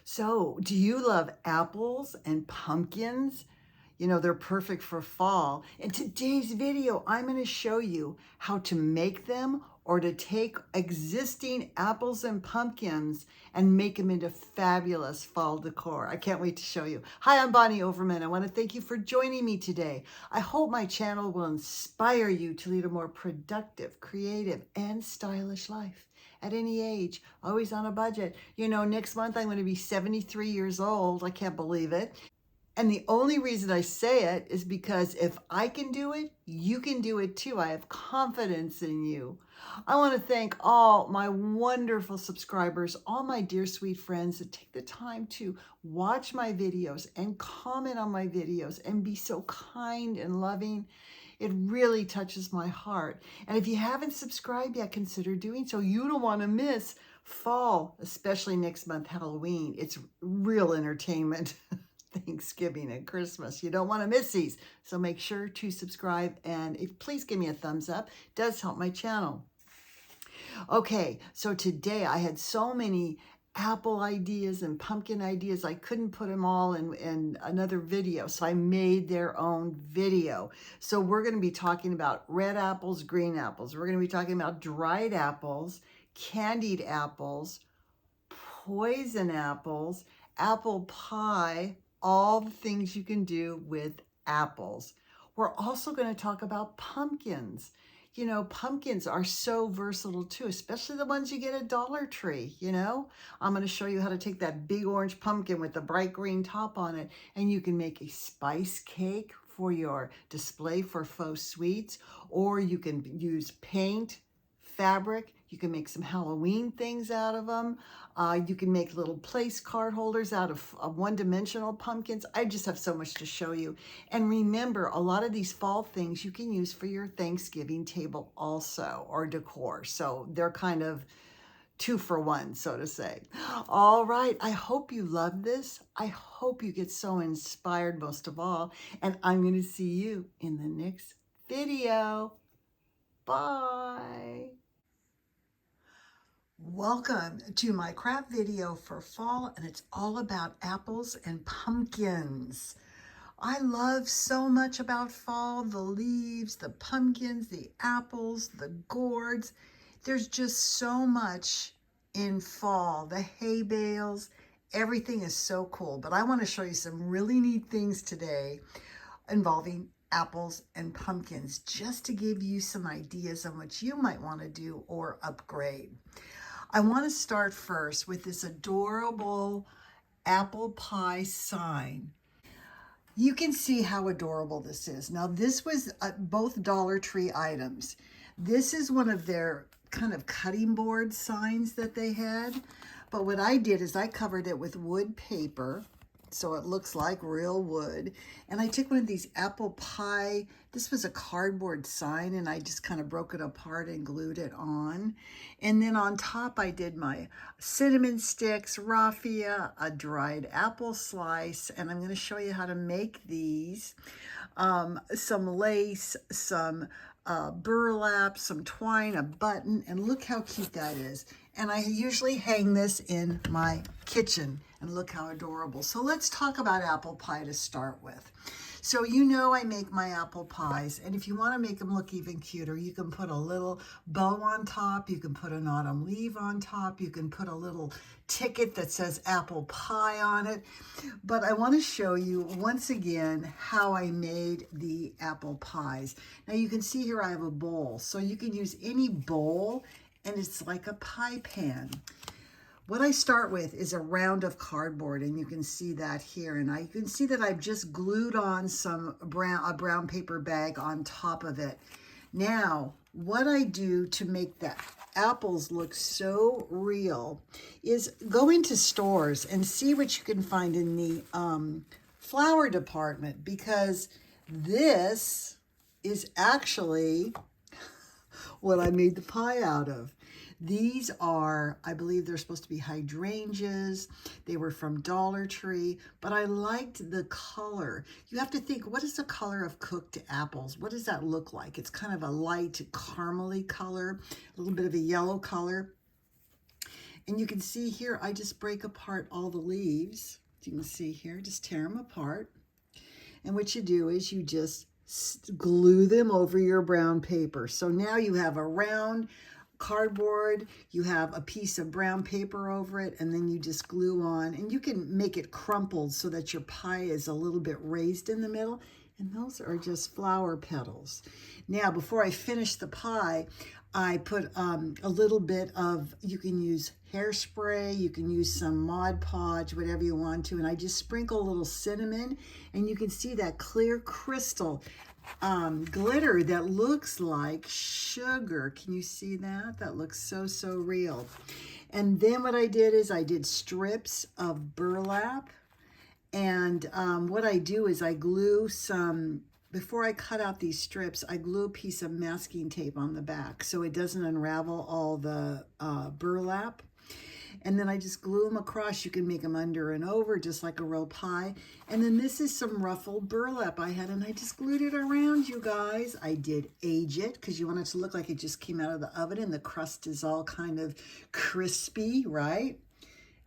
So, do you love apples and pumpkins? You know, they're perfect for fall. In today's video, I'm going to show you how to make them or to take existing apples and pumpkins and make them into fabulous fall decor. I can't wait to show you. Hi, I'm Bonnie Overman. I want to thank you for joining me today. I hope my channel will inspire you to lead a more productive, creative, and stylish life. At any age, always on a budget. You know, next month I'm going to be 73 years old. I can't believe it. And the only reason I say it is because if I can do it, you can do it too. I have confidence in you. I want to thank all my wonderful subscribers, all my dear sweet friends that take the time to watch my videos and comment on my videos and be so kind and loving. It really touches my heart. And if you haven't subscribed yet, consider doing so. You don't want to miss fall, especially next month, Halloween. It's real entertainment. Thanksgiving and Christmas. You don't want to miss these. So make sure to subscribe and please give me a thumbs up. It does help my channel. Okay, so today I had so many apple ideas and pumpkin ideas. I couldn't put them all in another video, so I made their own video. So we're going to be talking about red apples, green apples. We're going to be talking about dried apples, candied apples, poison apples, apple pie, all the things you can do with apples. We're also going to talk about pumpkins. You know, pumpkins are so versatile too, especially the ones you get at Dollar Tree, you know. I'm going to show you how to take that big orange pumpkin with the bright green top on it, and you can make a spice cake for your display for faux sweets, or you can use paint, fabric. You can make some Halloween things out of them. You can make little place card holders out of one-dimensional pumpkins. I just have so much to show you. And remember, a lot of these fall things you can use for your Thanksgiving table also, or decor. So they're kind of 2 for 1, so to say. All right, I hope you love this. I hope you get so inspired most of all. And I'm going to see you in the next video. Bye. Welcome to my craft video for fall, and it's all about apples and pumpkins. I love so much about fall, the leaves, the pumpkins, the apples, the gourds. There's just so much in fall. The hay bales, everything is so cool. But I want to show you some really neat things today involving apples and pumpkins, just to give you some ideas on what you might want to do or upgrade. I want to start first with this adorable apple pie sign. You can see how adorable this is. Now, this was both Dollar Tree items. This is one of their kind of cutting board signs that they had. But what I did is I covered it with wood paper, so it looks like real wood. And I took one of these apple pie, this was a cardboard sign, and I just kind of broke it apart and glued it on. And then on top I did my cinnamon sticks, raffia, a dried apple slice, and I'm going to show you how to make these. Some lace, some burlap, some twine, a button, and look how cute that is. And I usually hang this in my kitchen, and look how adorable. So let's talk about apple pie to start with. So you know I make my apple pies, and if you want to make them look even cuter, you can put a little bow on top, you can put an autumn leaf on top, you can put a little ticket that says apple pie on it. But I want to show you once again how I made the apple pies. Now you can see here I have a bowl, so you can use any bowl, and it's like a pie pan. What I start with is a round of cardboard, and you can see that here. And you can see that I've just glued on a brown paper bag on top of it. Now, what I do to make the apples look so real is go into stores and see what you can find in the flower department, because this is actually what I made the pie out of. These are, I believe they're supposed to be hydrangeas. They were from Dollar Tree, but I liked the color. You have to think, what is the color of cooked apples? What does that look like? It's kind of a light caramely color, a little bit of a yellow color. And you can see here, I just break apart all the leaves. You can see here, just tear them apart. And what you do is you just glue them over your brown paper. So now you have a round cardboard, you have a piece of brown paper over it, and then you just glue on. And you can make it crumpled so that your pie is a little bit raised in the middle. And those are just flower petals. Now, before I finish the pie, I put a little bit of, you can use hairspray, you can use some Mod Podge, whatever you want to, and I just sprinkle a little cinnamon, and you can see that clear crystal glitter that looks like sugar. Can you see that? That looks so, so real. And then what I did is I did strips of burlap, and what I do is I glue some, before I cut out these strips, I glue a piece of masking tape on the back so it doesn't unravel all the burlap. And then I just glue them across. You can make them under and over just like a real pie. And then this is some ruffled burlap I had, and I just glued it around, you guys. I did age it because you want it to look like it just came out of the oven and the crust is all kind of crispy, right?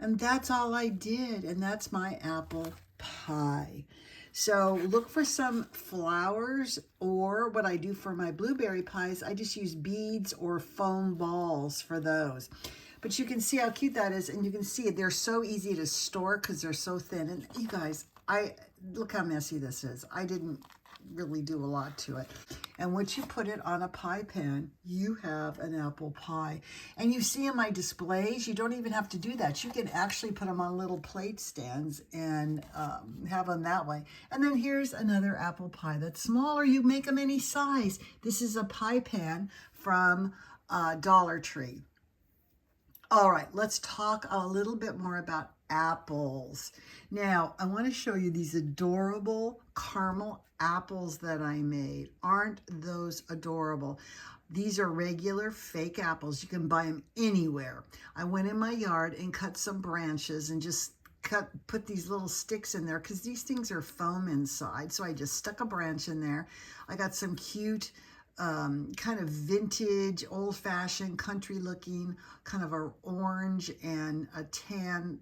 And that's all I did, and that's my apple pie. So look for some flowers, or what I do for my blueberry pies, I just use beads or foam balls for those. But you can see how cute that is, and you can see they're so easy to store because they're so thin. And you guys, look how messy this is. I didn't really do a lot to it. And once you put it on a pie pan, you have an apple pie. And you see in my displays, you don't even have to do that. You can actually put them on little plate stands and have them that way. And then here's another apple pie that's smaller. You make them any size. This is a pie pan from Dollar Tree. All right, let's talk a little bit more about apples. Now, I want to show you these adorable caramel apples that I made. Aren't those adorable? These are regular fake apples. You can buy them anywhere. I went in my yard and cut some branches and just put these little sticks in there because these things are foam inside. So I just stuck a branch in there. I got some cute kind of vintage, old-fashioned, country-looking, kind of an orange and a tan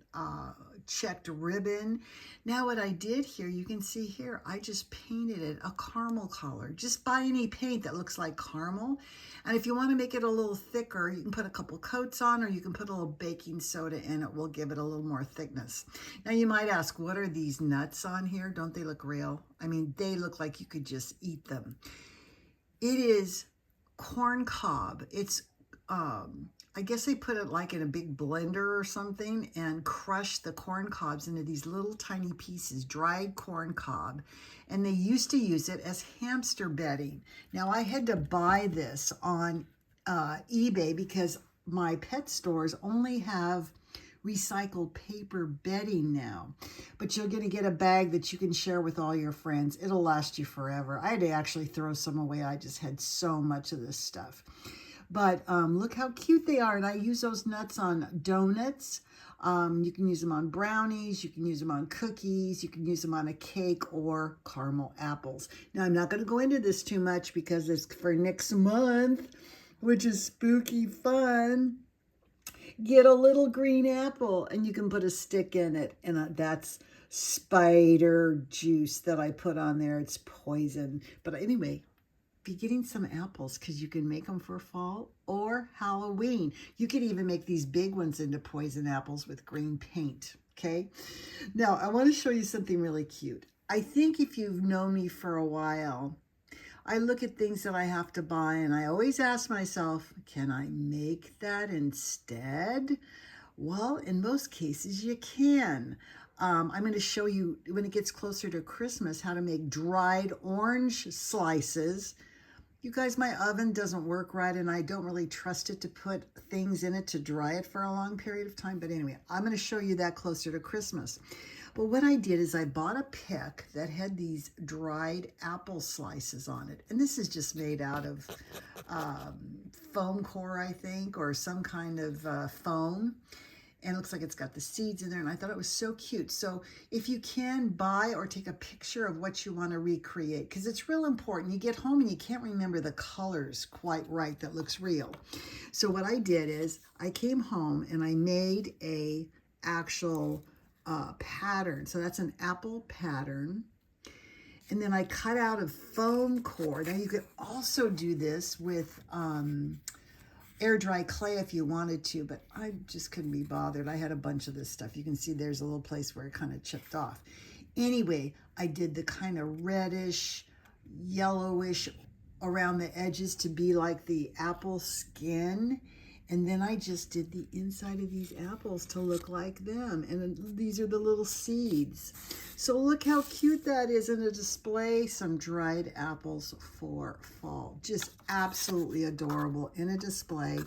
checked ribbon. Now what I did here, you can see here, I just painted it a caramel color. Just buy any paint that looks like caramel. And if you want to make it a little thicker, you can put a couple coats on, or you can put a little baking soda in. It will give it a little more thickness. Now you might ask, what are these nuts on here? Don't they look real? I mean, they look like you could just eat them. It is corn cob. It's, I guess they put it like in a big blender or something and crush the corn cobs into these little tiny pieces, dried corn cob. And they used to use it as hamster bedding. Now I had to buy this on eBay because my pet stores only have recycled paper bedding now, but you're going to get a bag that you can share with all your friends. It'll last you forever. I had to actually throw some away. I just had so much of this stuff. But look how cute they are. And I use those nuts on donuts. You can use them on brownies. You can use them on cookies. You can use them on a cake or caramel apples. Now, I'm not going to go into this too much because it's for next month, which is spooky fun. Get a little green apple and you can put a stick in it. And that's spider juice that I put on there. It's poison. But anyway, be getting some apples because you can make them for fall or Halloween. You could even make these big ones into poison apples with green paint. Okay. Now I want to show you something really cute. I think if you've known me for a while, I look at things that I have to buy and I always ask myself, can I make that instead? Well, in most cases you can. I'm going to show you when it gets closer to Christmas how to make dried orange slices. You guys, my oven doesn't work right and I don't really trust it to put things in it to dry it for a long period of time. But anyway, I'm going to show you that closer to Christmas. But what I did is I bought a pick that had these dried apple slices on it. And this is just made out of foam core, I think, or some kind of foam. and it looks like it's got the seeds in there, and I thought it was so cute. So if you can, buy or take a picture of what you want to recreate, because it's real important. You get home and you can't remember the colors quite right that looks real. So what I did is I came home and I made a actual pattern. So that's an apple pattern. And then I cut out a foam core. Now you could also do this with air dry clay if you wanted to, but I just couldn't be bothered. I had a bunch of this stuff. You can see there's a little place where it kind of chipped off. Anyway, I did the kind of reddish, yellowish around the edges to be like the apple skin. And then I just did the inside of these apples to look like them. And these are the little seeds. So look how cute that is in a display. Some dried apples for fall. Just absolutely adorable in a display.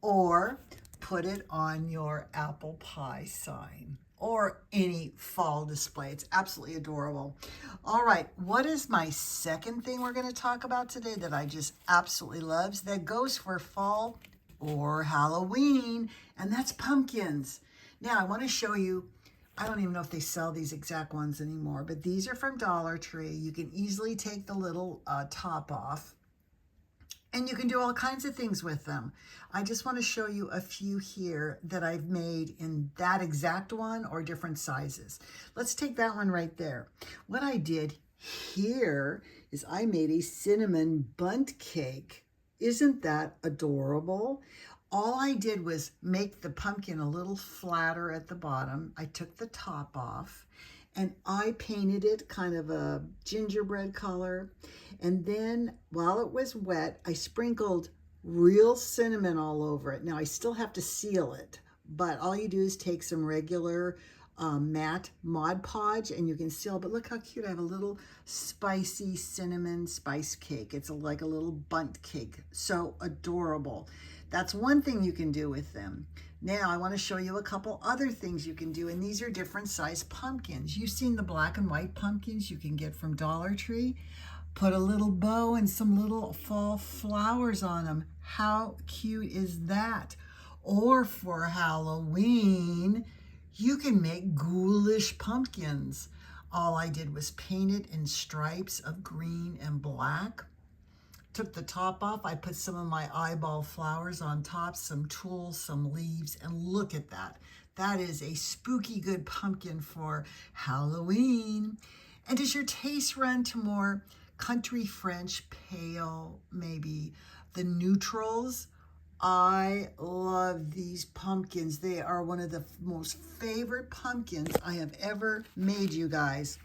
Or put it on your apple pie sign or any fall display. It's absolutely adorable. All right, what is my second thing we're going to talk about today that I just absolutely love that goes for fall or Halloween, and that's pumpkins. Now I want to show you, I don't even know if they sell these exact ones anymore, but these are from Dollar Tree. You can easily take the little top off, and you can do all kinds of things with them. I just want to show you a few here that I've made in that exact one or different sizes. Let's take that one right there. What I did here is I made a cinnamon bundt cake. Isn't that adorable? All I did was make the pumpkin a little flatter at the bottom. I took the top off and I painted it kind of a gingerbread color. And then while it was wet, I sprinkled real cinnamon all over it. Now I still have to seal it, but all you do is take some regular matte Mod Podge and you can seal. But look how cute. I have a little spicy cinnamon spice cake. It's like a little bundt cake. So adorable. That's one thing you can do with them. Now I want to show you a couple other things you can do, and these are different size pumpkins. You've seen the black and white pumpkins you can get from Dollar Tree. Put a little bow and some little fall flowers on them. How cute is that? Or for Halloween, you can make ghoulish pumpkins. All I did was paint it in stripes of green and black. Took the top off. I put some of my eyeball flowers on top, some tulle, some leaves, and look at that. That is a spooky good pumpkin for Halloween. And does your taste run to more country French, pale, maybe the neutrals? I love these pumpkins. They are one of the most favorite pumpkins I have ever made, you guys.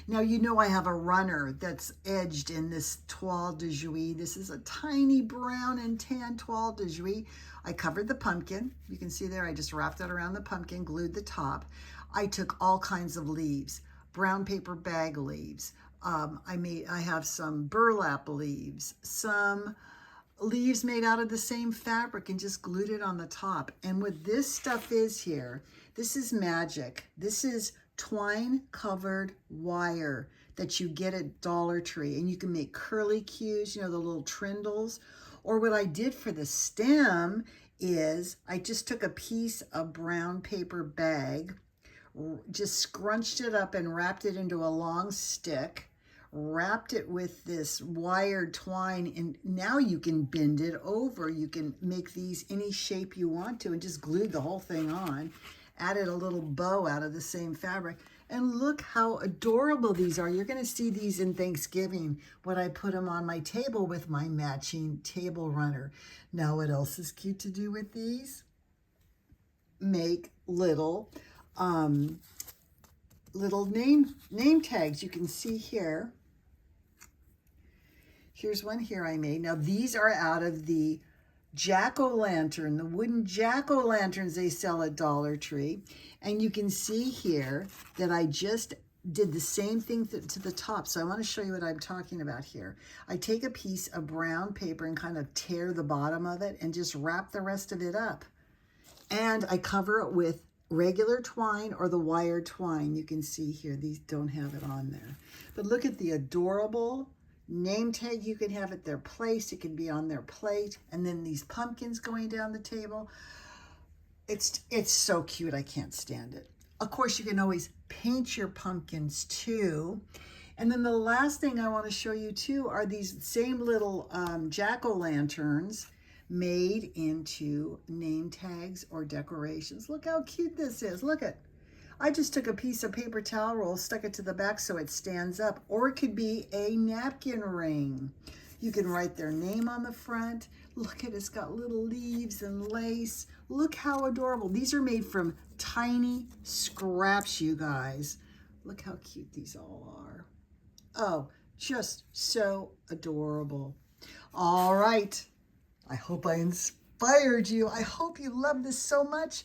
Now, you know I have a runner that's edged in this toile de jouy. This is a tiny brown and tan toile de jouy. I covered the pumpkin. You can see there, I just wrapped it around the pumpkin, glued the top. I took all kinds of leaves, brown paper bag leaves. I have some burlap leaves, some leaves made out of the same fabric, and just glued it on the top. And what this stuff is here, this is magic. This is twine covered wire that you get at Dollar Tree, and you can make curly cues, you know, the little trindles. Or what I did for the stem is I just took a piece of brown paper bag, just scrunched it up and wrapped it into a long stick, wrapped it with this wired twine, and now you can bend it over. You can make these any shape you want to and just glue the whole thing on. Added a little bow out of the same fabric. And look how adorable these are. You're going to see these in Thanksgiving when I put them on my table with my matching table runner. Now, what else is cute to do with these? Make little name tags. You can see here. Here's one here I made. Now, these are out of the jack-o'-lantern, the wooden jack-o'-lanterns they sell at Dollar Tree. And you can see here that I just did the same thing to the top. So I want to show you what I'm talking about here. I take a piece of brown paper and kind of tear the bottom of it and just wrap the rest of it up. And I cover it with regular twine or the wired twine. You can see here, these don't have it on there. But look at the adorable name tag you can have at their place. It can be on their plate. And then these pumpkins going down the table. It's so cute. I can't stand it. Of course, you can always paint your pumpkins too. And then the last thing I want to show you too are these same little jack-o'-lanterns made into name tags or decorations. Look how cute this is. Look at, I just took a piece of paper towel roll, stuck it to the back so it stands up, or it could be a napkin ring. You can write their name on the front. Look at, it's got little leaves and lace. Look how adorable. These are made from tiny scraps, you guys. Look how cute these all are. Oh, just so adorable. All right. I hope I inspired you. I hope you love this so much.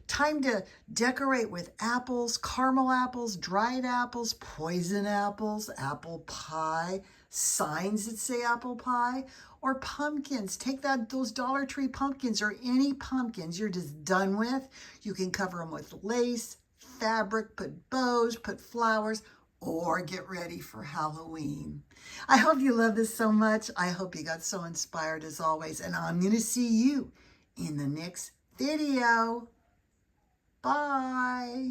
Time to decorate with apples, caramel apples, dried apples, poison apples, apple pie, signs that say apple pie, or pumpkins. Take those Dollar Tree pumpkins or any pumpkins you're just done with. You can cover them with lace, fabric, put bows, put flowers, or get ready for Halloween. I hope you love this so much. I hope you got so inspired as always, and I'm going to see you in the next video. Bye.